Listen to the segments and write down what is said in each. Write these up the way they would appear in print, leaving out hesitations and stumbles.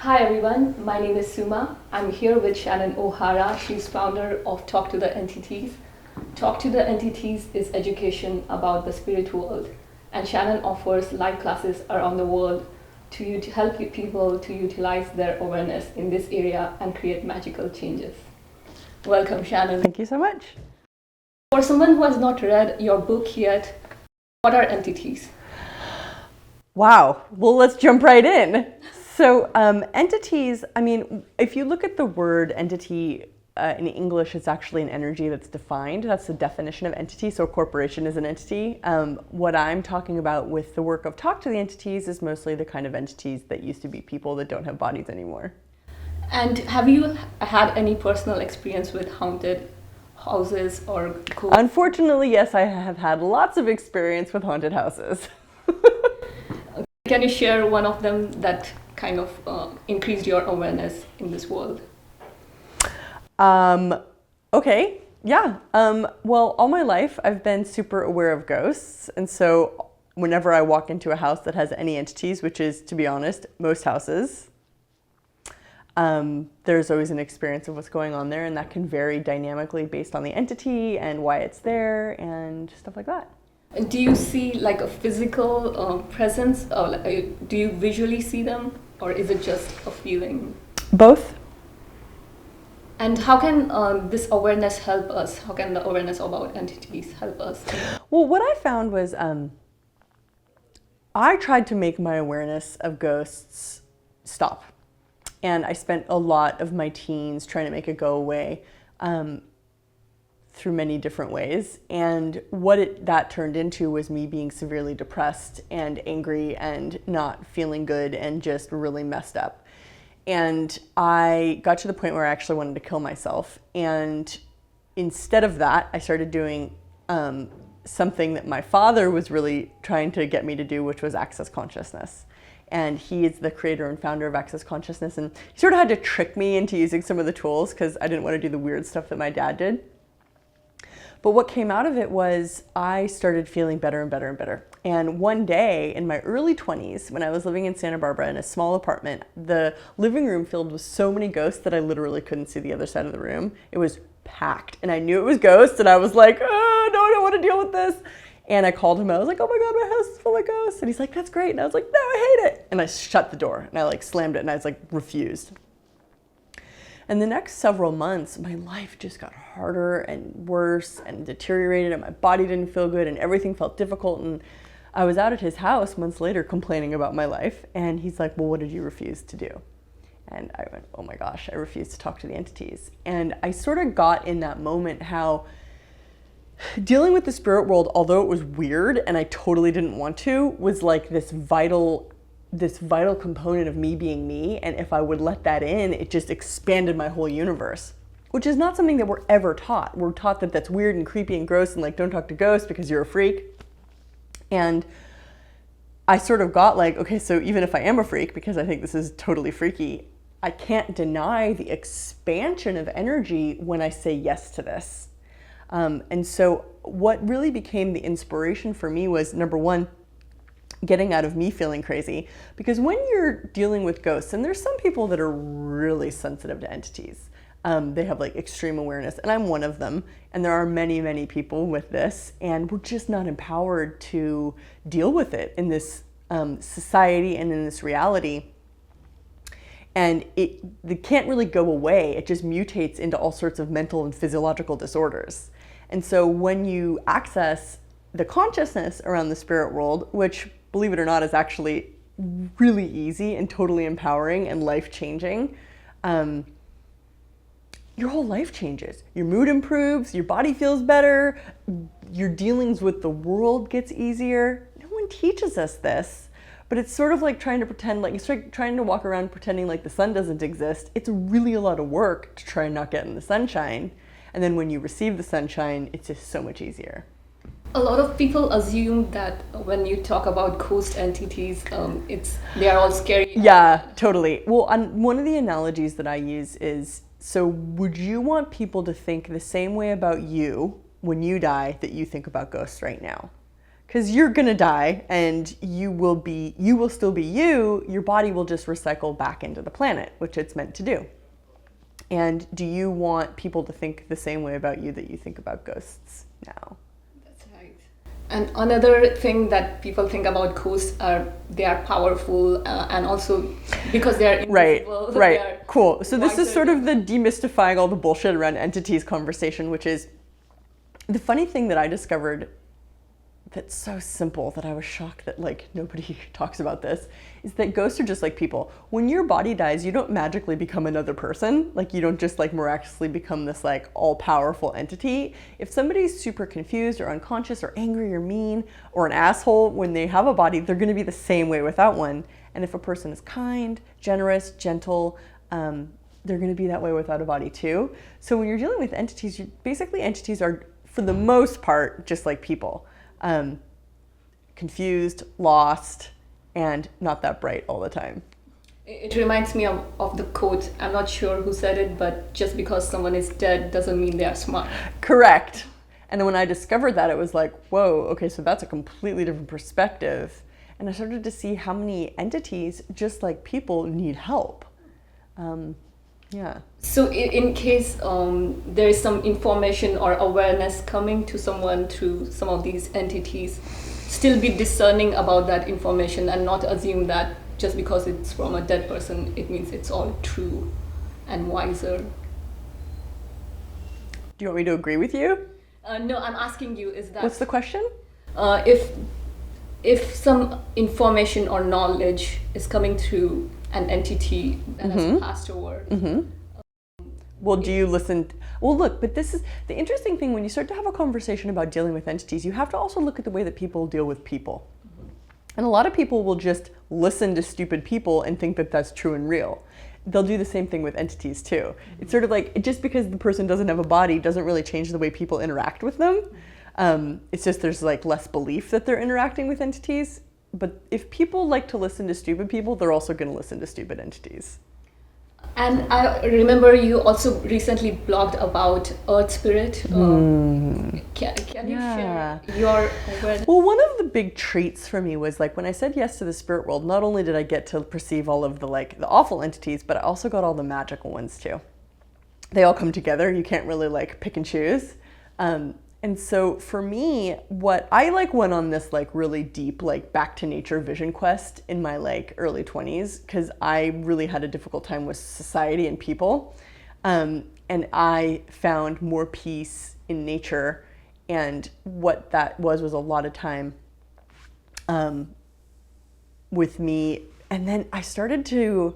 Hi everyone, my name is Suma. I'm here with Shannon O'Hara. She's founder of Talk to the Entities. Talk to the Entities is education about the spirit world, and Shannon offers live classes around the world to help people to utilize their awareness in this area and create magical changes. Welcome, Shannon. Thank you so much. For someone who has not read your book yet, what are entities? Wow. Well, let's jump right in. So entities, if you look at the word entity in English, it's actually an energy that's defined. That's the definition of entity. So a corporation is an entity. What I'm talking about with the work of Talk to the Entities is mostly the kind of entities that used to be people that don't have bodies anymore. And have you had any personal experience with haunted houses or ghosts? Unfortunately, yes, I have had lots of experience with haunted houses. Can you share one of them that kind of increased your awareness in this world? Okay, yeah. Well, all my life I've been super aware of ghosts. And so whenever I walk into a house that has any entities, which is, to be honest, most houses, there's always an experience of what's going on there, and that can vary dynamically based on the entity and why it's there and stuff like that. Do you see like a physical presence, or do you visually see them, or is it just a feeling? Both. And how can this awareness help us? How can the awareness about entities help us? Well, what I found was I tried to make my awareness of ghosts stop. And I spent a lot of my teens trying to make it go away through many different ways. And what that turned into was me being severely depressed and angry and not feeling good and just really messed up. And I got to the point where I actually wanted to kill myself. And instead of that, I started doing something that my father was really trying to get me to do, which was access consciousness. And he is the creator and founder of Access Consciousness. And he sort of had to trick me into using some of the tools because I didn't want to do the weird stuff that my dad did. But what came out of it was I started feeling better and better and better. And one day in my early 20s, when I was living in Santa Barbara in a small apartment, the living room filled with so many ghosts that I literally couldn't see the other side of the room. It was packed. And I knew it was ghosts. And I was like, oh, no, I don't want to deal with this. And I called him. I was like, oh my God, my house is full of ghosts. And he's like, that's great. And I was like, no, I hate it. And I shut the door and I like slammed it and I was like, refused. And the next several months, my life just got harder and worse and deteriorated, and my body didn't feel good and everything felt difficult. And I was out at his house months later complaining about my life. And he's like, well, what did you refuse to do? And I went, oh my gosh, I refused to talk to the entities. And I sort of got in that moment how dealing with the spirit world, although it was weird and I totally didn't want to, was like this vital component of me being me. And if I would let that in, it just expanded my whole universe, which is not something that we're ever taught. We're taught that that's weird and creepy and gross and like, don't talk to ghosts because you're a freak. And I sort of got like, okay, so even if I am a freak, because I think this is totally freaky, I can't deny the expansion of energy when I say yes to this. And so what really became the inspiration for me was, number one, getting out of me feeling crazy. Because when you're dealing with ghosts, and there's some people that are really sensitive to entities, they have like extreme awareness, and I'm one of them. And there are many, many people with this, and we're just not empowered to deal with it in this society and in this reality. And it can't really go away. It just mutates into all sorts of mental and physiological disorders. And so when you access the consciousness around the spirit world, which, believe it or not, is actually really easy and totally empowering and life-changing, your whole life changes. Your mood improves, your body feels better, your dealings with the world gets easier. No one teaches us this. But it's sort of like trying to pretend, like it's like trying to walk around pretending like the sun doesn't exist. It's really a lot of work to try and not get in the sunshine. And then when you receive the sunshine, it's just so much easier. A lot of people assume that when you talk about ghost entities, they are all scary. Yeah, totally. Well, one of the analogies that I use is, so would you want people to think the same way about you when you die that you think about ghosts right now? because you're gonna die and you will still be you. Your body will just recycle back into the planet, which it's meant to do. And do you want people to think the same way about you that you think about ghosts now? That's right. And another thing that people think about ghosts they are powerful, and also because they are invisible. Right. Cool. So this is sort of the demystifying all the bullshit around entities conversation, which is the funny thing that I discovered that's so simple that I was shocked that like nobody talks about this, is that ghosts are just like people. When your body dies, you don't magically become another person. Like you don't just like miraculously become this like all-powerful entity. If somebody's super confused or unconscious or angry or mean or an asshole, when they have a body, they're gonna be the same way without one. And if a person is kind, generous, gentle, they're gonna be that way without a body too. So when you're dealing with entities, basically entities are, for the most part, just like people. Confused, lost, and not that bright all the time. It reminds me of the quote, I'm not sure who said it, but just because someone is dead doesn't mean they are smart. Correct. And then when I discovered that, it was like, whoa, okay, so that's a completely different perspective. And I started to see how many entities, just like people, need help. Yeah. So in case there is some information or awareness coming to someone through some of these entities, still be discerning about that information and not assume that just because it's from a dead person, it means it's all true and wiser. Do you want me to agree with you? No, I'm asking you, is that... What's the question? If some information or knowledge is coming through an entity that has passed over. Well, do you listen? Well, look, but this is the interesting thing. When you start to have a conversation about dealing with entities, you have to also look at the way that people deal with people. And a lot of people will just listen to stupid people and think that that's true and real. They'll do the same thing with entities too. It's sort of like, just because the person doesn't have a body doesn't really change the way people interact with them. It's just there's like less belief that they're interacting with entities. But if people like to listen to stupid people, they're also going to listen to stupid entities. And I remember you also recently blogged about Earth Spirit. Can you share your awareness? Well, one of the big treats for me was like when I said yes to the spirit world, not only did I get to perceive all of the awful entities, but I also got all the magical ones too. They all come together. You can't really like pick and choose. And so for me, what I went on this really deep back to nature vision quest in my early 20s, because I really had a difficult time with society and people. And I found more peace in nature. And what that was a lot of time with me. And then I started to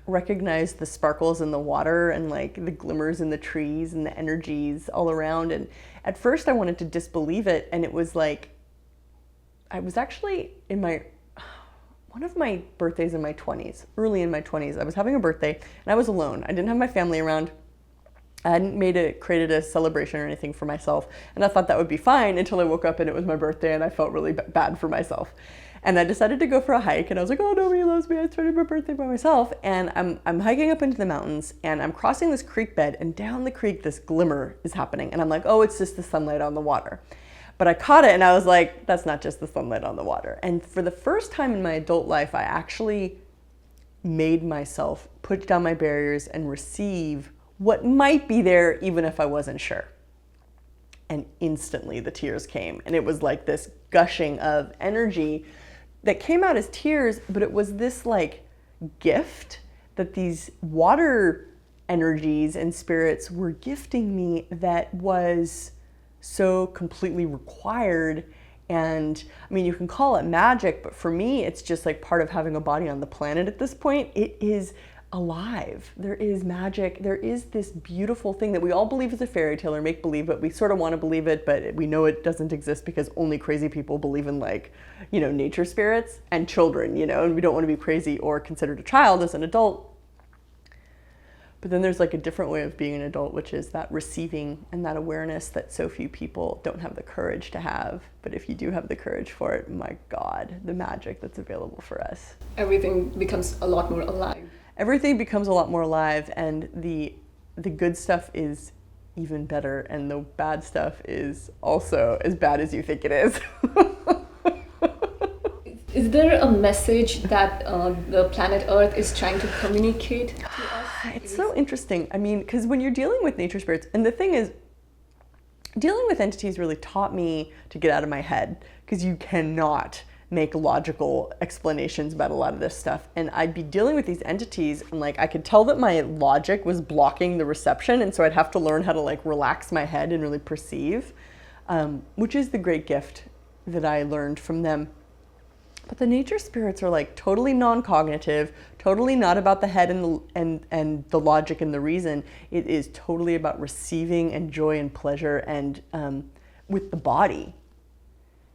recognize the sparkles in the water and the glimmers in the trees and the energies all around. And at first I wanted to disbelieve it, and it was I was actually in one of my birthdays in my 20s, early in my 20s, I was having a birthday and I was alone. I didn't have my family around. I hadn't created a celebration or anything for myself, and I thought that would be fine until I woke up and it was my birthday and I felt really bad for myself. And I decided to go for a hike, and I was like, oh, nobody loves me. I started my birthday by myself. And I'm hiking up into the mountains, and I'm crossing this creek bed, and down the creek, this glimmer is happening. And I'm like, oh, it's just the sunlight on the water. But I caught it, and I was like, that's not just the sunlight on the water. And for the first time in my adult life, I actually made myself put down my barriers and receive what might be there, even if I wasn't sure. And instantly the tears came. And it was like this gushing of energy that came out as tears, but it was this gift that these water energies and spirits were gifting me that was so completely required. And I mean, you can call it magic, but for me, it's just part of having a body on the planet at this point. It is alive. There is magic. There is this beautiful thing that we all believe is a fairy tale or make believe, but we sort of want to believe it, but we know it doesn't exist because only crazy people believe in nature spirits and children, and we don't want to be crazy or considered a child as an adult. But then there's a different way of being an adult, which is that receiving and that awareness that so few people don't have the courage to have. But if you do have the courage for it, my God, the magic that's available for us. Everything becomes a lot more alive. Everything becomes a lot more alive, and the good stuff is even better, and the bad stuff is also as bad as you think it is. Is there a message that the planet Earth is trying to communicate to us? It's so interesting. I mean, because when you're dealing with nature spirits, and the thing is, dealing with entities really taught me to get out of my head, because you cannot make logical explanations about a lot of this stuff. And I'd be dealing with these entities and like I could tell that my logic was blocking the reception, and so I'd have to learn how to like relax my head and really perceive, which is the great gift that I learned from them. But the nature spirits are like totally non-cognitive, totally not about the head and the logic and the reason. It is totally about receiving and joy and pleasure and with the body.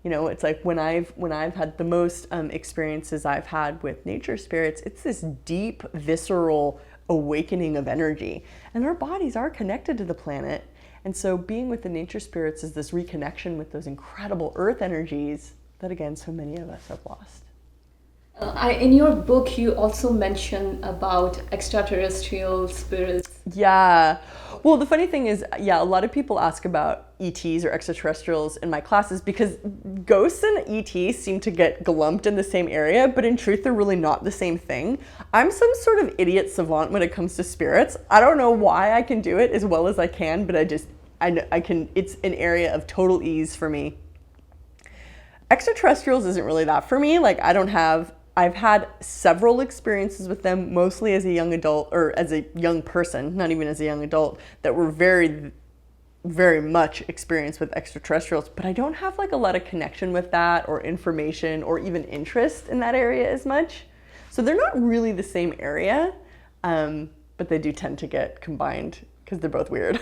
You know, it's like when I've had the most experiences I've had with nature spirits, it's this deep, visceral awakening of energy. And our bodies are connected to the planet. And so being with the nature spirits is this reconnection with those incredible earth energies that, again, so many of us have lost. In your book, you also mention about extraterrestrial spirits. Yeah. Well, the funny thing is, yeah, a lot of people ask about ETs or extraterrestrials in my classes because ghosts and ETs seem to get glumped in the same area, but in truth, they're really not the same thing. I'm some sort of idiot savant when it comes to spirits. I don't know why I can do it as well as I can, but I can, it's an area of total ease for me. Extraterrestrials isn't really that for me. Like I've had several experiences with them, mostly as a young adult or as a young person, not even as a young adult, that were very, very much experienced with extraterrestrials, but I don't have like a lot of connection with that or information or even interest in that area as much. So they're not really the same area, but they do tend to get combined because they're both weird.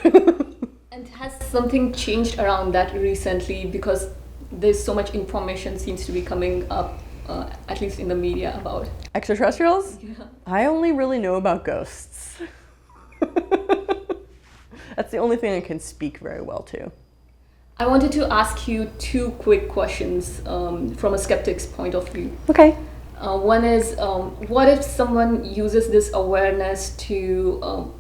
And has something changed around that recently? Because there's so much information seems to be coming up, at least in the media, about extraterrestrials? Yeah. I only really know about ghosts. That's the only thing I can speak very well to. I wanted to ask you two quick questions from a skeptic's point of view. Okay. One is, what if someone uses this awareness to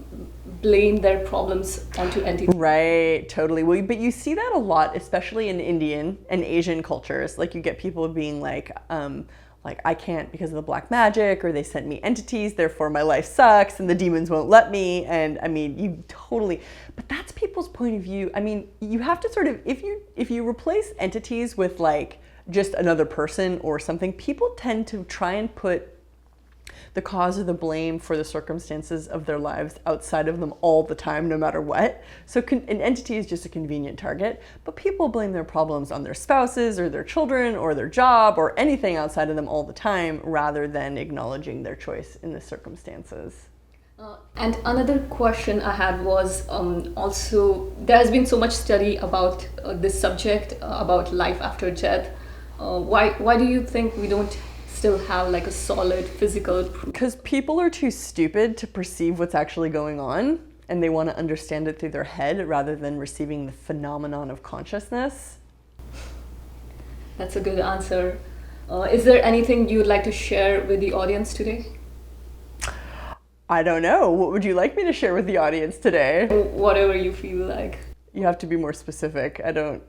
blame their problems onto entities? Right, totally. Well, but you see that a lot, especially in Indian and Asian cultures. Like you get people being like I can't because of the black magic, or they sent me entities, therefore my life sucks and the demons won't let me. And I mean, you totally, but that's people's point of view. I mean, you have to sort of, if you replace entities with like just another person or something, people tend to try and put the cause of the blame for the circumstances of their lives outside of them all the time, no matter what. So an entity is just a convenient target, but people blame their problems on their spouses or their children or their job or anything outside of them all the time, rather than acknowledging their choice in the circumstances. And another question I had was also, there has been so much study about this subject, about life after death. Why do you think we don't still have like a solid physical proof? Because people are too stupid to perceive what's actually going on, and they want to understand it through their head rather than receiving the phenomenon of consciousness. That's a good answer. Is there anything you would like to share with the audience today? I don't know. What would you like me to share with the audience today? Whatever you feel like. You have to be more specific. I don't...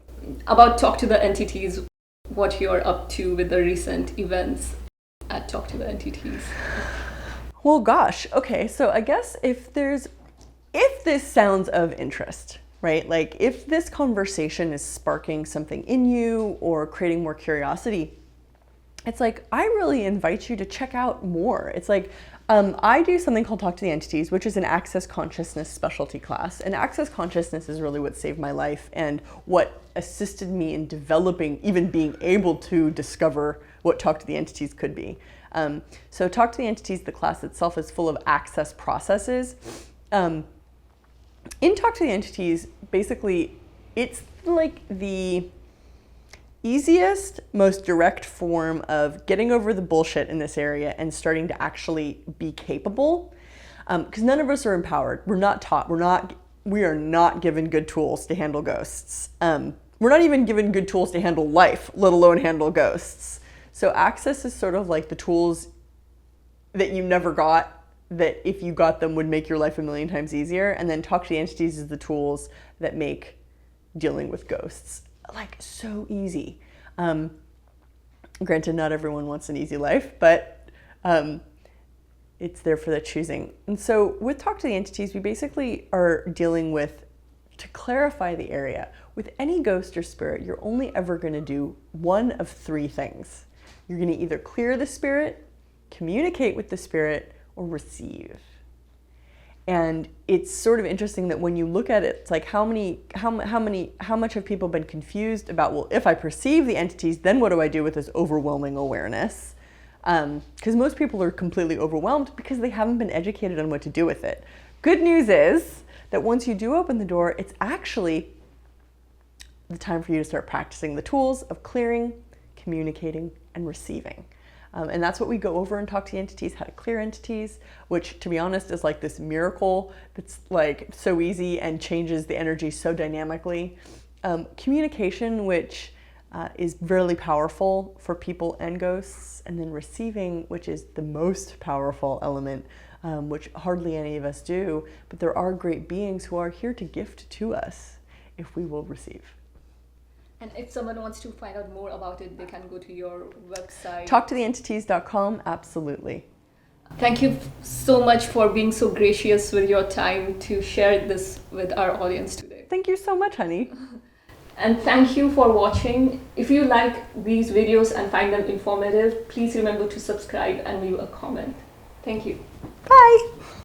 About Talk to the Entities, what you're up to with the recent events at Talk to the Entities. Well, gosh. Okay, so I guess if this sounds of interest, right? Like if this conversation is sparking something in you or creating more curiosity, it's like, I really invite you to check out more. It's like, I do something called Talk to the Entities, which is an Access Consciousness specialty class. And Access Consciousness is really what saved my life and what assisted me in developing, even being able to discover what Talk to the Entities could be. So Talk to the Entities, the class itself, is full of access processes. In Talk to the Entities, basically, it's like the easiest, most direct form of getting over the bullshit in this area and starting to actually be capable. Because none of us are empowered. We're not taught. We are not given good tools to handle ghosts. We're not even given good tools to handle life, let alone handle ghosts. So access is sort of like the tools that you never got, that if you got them would make your life a million times easier. And then Talk to the Entities is the tools that make dealing with ghosts like so easy. Granted, not everyone wants an easy life, but it's there for the choosing. And so with Talk to the Entities, we basically are dealing with, to clarify the area, with any ghost or spirit, you're only ever going to do one of three things. You're going to either clear the spirit, communicate with the spirit, or receive. And it's sort of interesting that when you look at it, it's like how much have people been confused about, well, if I perceive the entities, then what do I do with this overwhelming awareness? Because most people are completely overwhelmed because they haven't been educated on what to do with it. Good news is that once you do open the door, it's actually the time for you to start practicing the tools of clearing, communicating, and receiving. And that's what we go over and Talk to the Entities, how to clear entities, which, to be honest, is like this miracle that's like so easy and changes the energy so dynamically. Communication, which is really powerful for people and ghosts, and then receiving, which is the most powerful element, which hardly any of us do, but there are great beings who are here to gift to us if we will receive. And if someone wants to find out more about it, they can go to your website. TalkToTheEntities.com, absolutely. Thank you so much for being so gracious with your time to share this with our audience today. Thank you so much, honey. And thank you for watching. If you like these videos and find them informative, please remember to subscribe and leave a comment. Thank you. Bye.